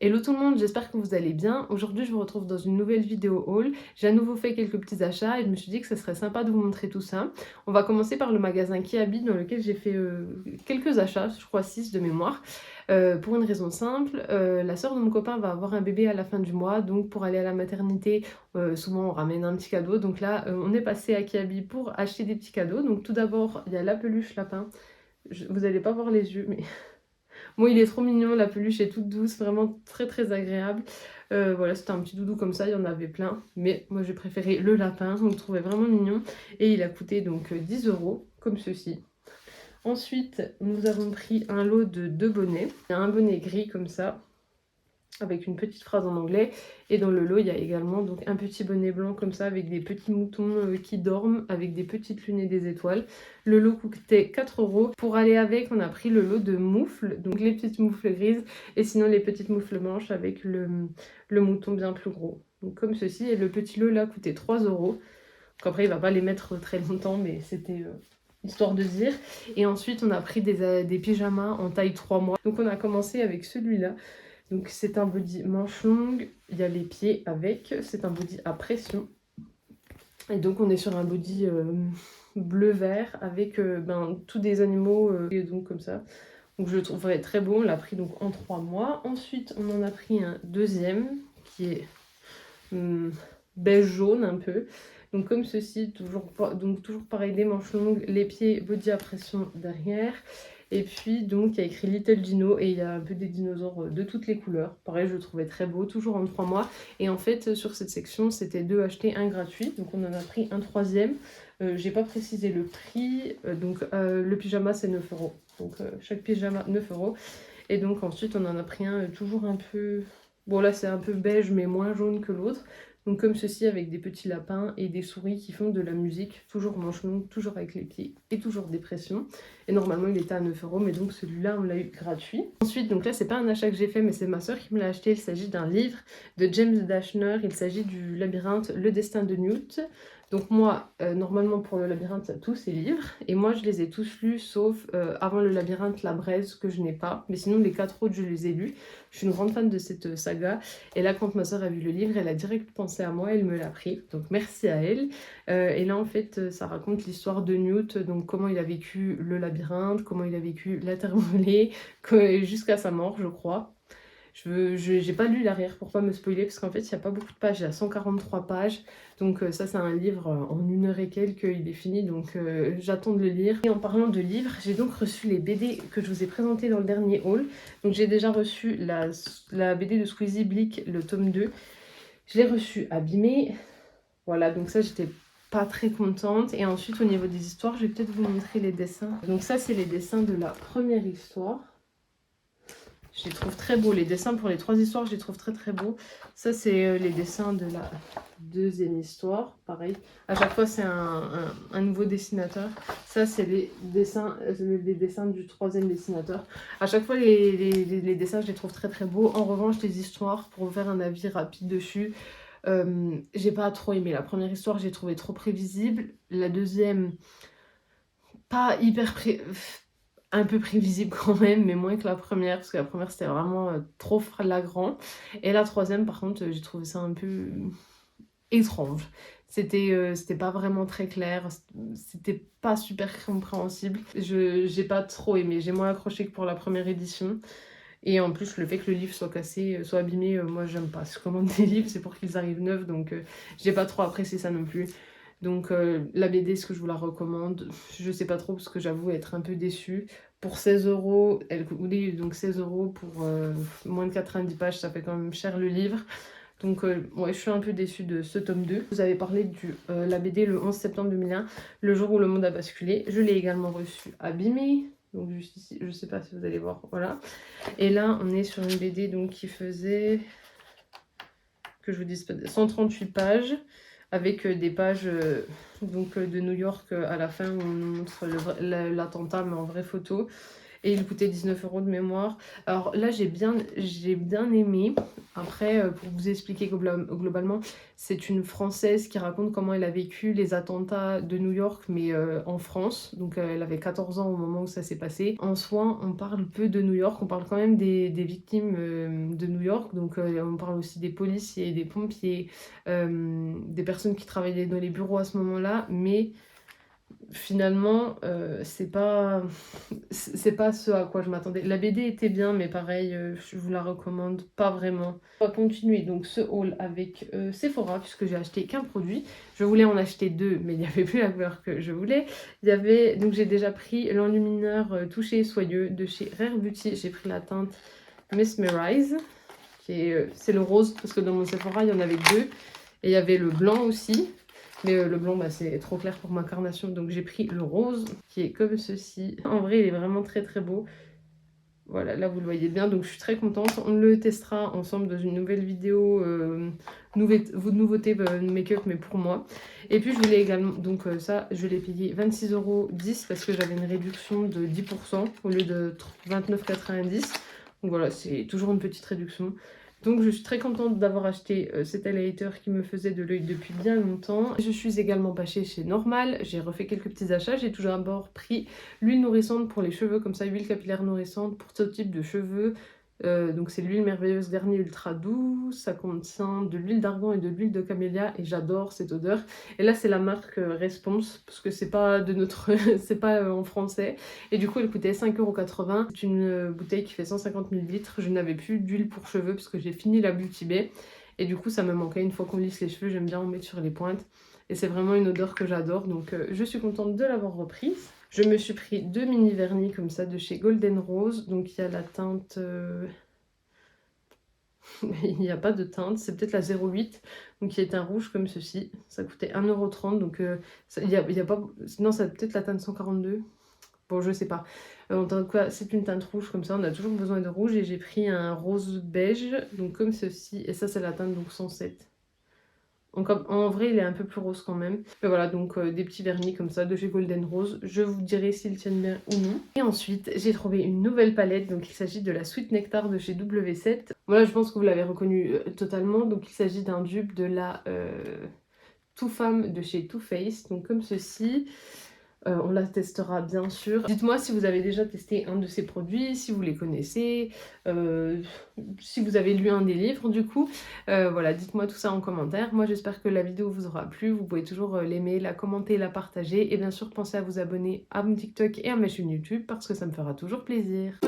Hello tout le monde, j'espère que vous allez bien. Aujourd'hui, je vous retrouve dans une nouvelle vidéo haul. J'ai à nouveau fait quelques petits achats et je me suis dit que ce serait sympa de vous montrer tout ça. On va commencer par le magasin Kiabi dans lequel j'ai fait quelques achats, je crois 6 de mémoire. Pour une raison simple, la sœur de mon copain va avoir un bébé à la fin du mois, donc pour aller à la maternité, souvent on ramène un petit cadeau. Donc là, on est passé à Kiabi pour acheter des petits cadeaux. Donc tout d'abord, il y a la peluche lapin. Vous n'allez pas voir les yeux, mais bon, il est trop mignon, la peluche est toute douce, vraiment très très agréable. Voilà, c'était un petit doudou comme ça, il y en avait plein. Mais moi j'ai préféré le lapin, on le trouvait vraiment mignon. Et il a coûté donc 10 euros, comme ceci. Ensuite, nous avons pris un lot de 2 bonnets. Il y a un bonnet gris comme ça, avec une petite phrase en anglais. Et dans le lot, il y a également donc un petit bonnet blanc comme ça, avec des petits moutons qui dorment, avec des petites lunes et des étoiles. Le lot coûtait 4 euros. Pour aller avec, on a pris le lot de moufles, donc les petites moufles grises, et sinon les petites moufles blanches avec le mouton bien plus gros. Donc comme ceci, et le petit lot là coûtait 3 euros. Donc après, il va pas les mettre très longtemps, mais c'était histoire de dire. Et ensuite, on a pris des pyjamas en taille 3 mois. Donc on a commencé avec celui-là. Donc c'est un body manche longue, il y a les pieds avec, c'est un body à pression. Et donc on est sur un body bleu-vert avec tous des animaux, et donc comme ça. Donc je le trouverais très beau, on l'a pris donc en 3 mois. Ensuite on en a pris un deuxième qui est beige jaune un peu. Donc comme ceci, toujours pareil, des manches longues, les pieds body à pression derrière. Et puis donc il y a écrit Little Dino et il y a un peu des dinosaures de toutes les couleurs. Pareil, je le trouvais très beau, toujours en 3 mois. Et en fait sur cette section c'était 2 achetés, 1 gratuit. Donc on en a pris un troisième. J'ai pas précisé le prix. Le pyjama c'est 9 euros. Donc chaque pyjama 9 euros. Et donc ensuite on en a pris un toujours un peu... Bon là c'est un peu beige mais moins jaune que l'autre. Donc comme ceci avec des petits lapins et des souris qui font de la musique, toujours manche longue, toujours avec les pieds et toujours des pressions. Et normalement il était à 9 euros, mais donc celui-là on l'a eu gratuit. Ensuite, donc là c'est pas un achat que j'ai fait, mais c'est ma soeur qui me l'a acheté. Il s'agit d'un livre de James Dashner, il s'agit du labyrinthe Le Destin de Newt. Donc moi, normalement pour le labyrinthe, il y a tous ces livres. Et moi, je les ai tous lus, sauf avant le labyrinthe, La Braise, que je n'ai pas. Mais sinon, les 4 autres, je les ai lus. Je suis une grande fan de cette saga. Et là, quand ma soeur a vu le livre, elle a direct pensé à moi, elle me l'a pris. Donc merci à elle. Et là, en fait, ça raconte l'histoire de Newt, donc comment il a vécu le labyrinthe, comment il a vécu la terre brûlée, jusqu'à sa mort, je crois. J'ai pas lu l'arrière pour pas me spoiler parce qu'en fait il n'y a pas beaucoup de pages, il y a 143 pages. Donc ça c'est un livre en 1 heure et quelques, il est fini donc j'attends de le lire. Et en parlant de livres, j'ai donc reçu les BD que je vous ai présentés dans le dernier haul. Donc j'ai déjà reçu la BD de Squeezie Blick, le tome 2. Je l'ai reçu abîmé. Voilà, donc ça j'étais pas très contente. Et ensuite au niveau des histoires, je vais peut-être vous montrer les dessins. Donc ça c'est les dessins de la première histoire. Je les trouve très beaux. Les dessins pour les 3 histoires, je les trouve très très beaux. Ça, c'est les dessins de la deuxième histoire. Pareil. À chaque fois, c'est un nouveau dessinateur. Ça, c'est les dessins du troisième dessinateur. À chaque fois, les dessins, je les trouve très très beaux. En revanche, les histoires, pour vous faire un avis rapide dessus, j'ai pas trop aimé. La première histoire, j'ai trouvé trop prévisible. La deuxième, pas hyper un peu prévisible quand même, mais moins que la première, parce que la première c'était vraiment trop flagrant. Et la troisième, par contre, j'ai trouvé ça un peu étrange. C'était pas vraiment très clair, c'était pas super compréhensible. J'ai pas trop aimé, j'ai moins accroché que pour la première édition. Et en plus, le fait que le livre soit cassé, soit abîmé, moi j'aime pas. Si je commande des livres, c'est pour qu'ils arrivent neufs, donc j'ai pas trop apprécié ça non plus. Donc la BD, est-ce que je vous la recommande? Je sais pas trop parce que j'avoue être un peu déçue. Pour 16 euros, elle coûtait donc 16 euros pour moins de 90 pages, ça fait quand même cher le livre. Donc ouais, je suis un peu déçue de ce tome 2. Vous avez parlé de la BD le 11 septembre 2001, le jour où le monde a basculé. Je l'ai également reçu abîmé. Donc juste ici, je sais pas si vous allez voir, voilà. Et là, on est sur une BD donc qui faisait, que je vous dise pas, 138 pages avec des pages de New York à la fin où on montre l'attentat mais en vraie photo. et il coûtait 19 € de mémoire. Alors là, j'ai bien aimé. Après, pour vous expliquer globalement, c'est une Française qui raconte comment elle a vécu les attentats de New York, mais en France. Donc elle avait 14 ans au moment où ça s'est passé. En soi, on parle peu de New York, on parle quand même des victimes de New York. Donc on parle aussi des policiers, des pompiers, des personnes qui travaillaient dans les bureaux à ce moment-là. Mais finalement, c'est pas ce à quoi je m'attendais. La BD était bien, mais pareil, je vous la recommande pas vraiment. On va continuer donc ce haul avec Sephora, puisque j'ai acheté qu'un produit. Je voulais en acheter deux, mais il n'y avait plus la couleur que je voulais. Donc j'ai déjà pris l'enlumineur touché et soyeux de chez Rare Beauty. J'ai pris la teinte Mesmerize, c'est le rose, parce que dans mon Sephora, il y en avait deux. Et il y avait le blanc aussi. Mais le blanc, bah, c'est trop clair pour ma carnation, donc j'ai pris le rose, qui est comme ceci. En vrai, il est vraiment très très beau. Voilà, là vous le voyez bien, donc je suis très contente. On le testera ensemble dans une nouvelle vidéo, nouveauté make-up, mais pour moi. Et puis je voulais également, donc ça, je l'ai payé 26,10 € parce que j'avais une réduction de 10% au lieu de 29,90 €. Donc voilà, c'est toujours une petite réduction. Donc je suis très contente d'avoir acheté cet highlighter qui me faisait de l'œil depuis bien longtemps. Je suis également passée chez Normal, j'ai refait quelques petits achats. J'ai tout d'abord pris l'huile nourrissante pour les cheveux, comme ça, huile capillaire nourrissante pour ce type de cheveux. Donc c'est l'huile merveilleuse Garnier Ultra Doux, ça contient de l'huile d'argan et de l'huile de camélia et j'adore cette odeur. Et là c'est la marque Response, parce que c'est pas de notre, c'est pas en français. Et du coup elle coûtait 5,80 €. C'est une bouteille qui fait 150 ml. Je n'avais plus d'huile pour cheveux parce que j'ai fini la Beauty Bay. Et du coup ça me manquait, une fois qu'on lisse les cheveux, j'aime bien en mettre sur les pointes. Et c'est vraiment une odeur que j'adore, donc je suis contente de l'avoir reprise. Je me suis pris deux mini vernis comme ça de chez Golden Rose. Donc il y a la teinte... il n'y a pas de teinte, c'est peut-être la 08. Donc il est un rouge comme ceci. Ça coûtait 1,30 € donc il y a pas... Non, c'est peut-être la teinte 142. Bon, je sais pas. En tout cas, c'est une teinte rouge comme ça. On a toujours besoin de rouge. Et j'ai pris un rose beige, donc comme ceci. Et ça, c'est la teinte donc 107. Donc en vrai, il est un peu plus rose quand même. Mais voilà, donc des petits vernis comme ça de chez Golden Rose. Je vous dirai s'ils tiennent bien ou non. Et ensuite, j'ai trouvé une nouvelle palette. Donc il s'agit de la Sweet Nectar de chez W7. Voilà, je pense que vous l'avez reconnu totalement. Donc il s'agit d'un dupe de la Too Femme de chez Too Faced. Donc comme ceci. On la testera bien sûr. Dites-moi si vous avez déjà testé un de ces produits, si vous les connaissez, si vous avez lu un des livres du coup. Voilà, dites-moi tout ça en commentaire. Moi j'espère que la vidéo vous aura plu. Vous pouvez toujours l'aimer, la commenter, la partager. Et bien sûr pensez à vous abonner à mon TikTok et à ma chaîne YouTube parce que ça me fera toujours plaisir.